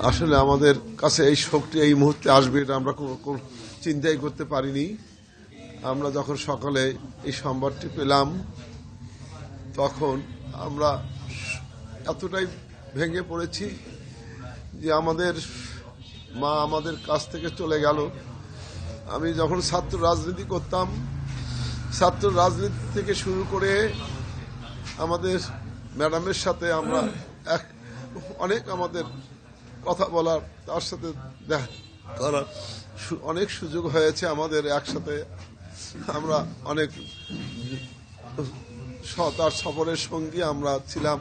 আসলে আমাদের কাছে এই শক্তি এই মুহূর্তে আসবে এটা আমরা চিন্তাই করতে পারিনি। আমরা যখন সকালে এই সংবাদটি পেলাম তখন আমরা এতটাই ভেঙে পড়েছি যে আমাদের মা আমাদের কাছ থেকে চলে গেল। আমি যখন ছাত্র রাজনীতি করতাম, ছাত্র রাজনীতি থেকে শুরু করে আমাদের ম্যাডামের সাথে আমরা অনেক আমাদের কথা বলার, তার সাথে দেখা করার অনেক সুযোগ হয়েছে আমাদের। একসাথে আমরা অনেক তার সফরের সঙ্গী আমরা ছিলাম।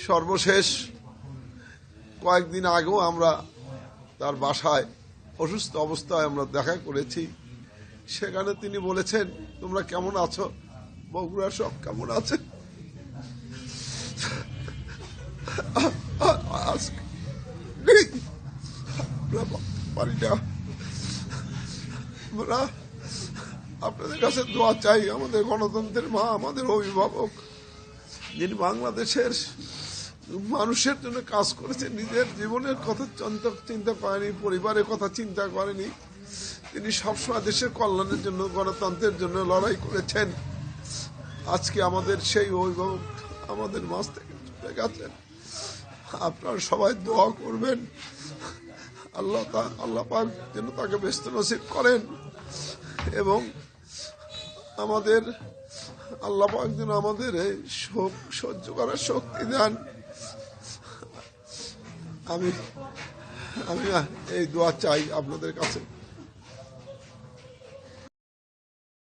সর্বশেষ কয়েকদিন আগেও আমরা তার বাসায় অসুস্থ অবস্থায় আমরা দেখা করেছি। সেখানে তিনি বলেছেন, তোমরা কেমন আছো, বগুড়া সব কেমন আছে। আমরা আপনাদের কাছে দোয়া চাই। আমাদের গণতন্ত্রের মা, আমাদের অভিভাবক, যিনি বাংলাদেশের মানুষের জন্য কাজ করেছেন, নিজের জীবনের কথা চিন্তা করেনি, পরিবারের কথা চিন্তা করেনি। তিনি সবসময় দেশের কল্যাণের জন্য, গণতন্ত্রের জন্য লড়াই করেছেন। আজকে আমাদের সেই অভিভাবক আমাদের মাঝ থেকে চলে গেছেন। আপনারা সবাই দোয়া করবেন, আল্লাহ পাক যেন তাকে ব্যস্ত নসিব করেন এবং আমাদের আল্লাহ পাক যেন আমাদের এই শোক সহ্য করার শক্তি দেন। আমি এই দোয়া চাই আপনাদের কাছে।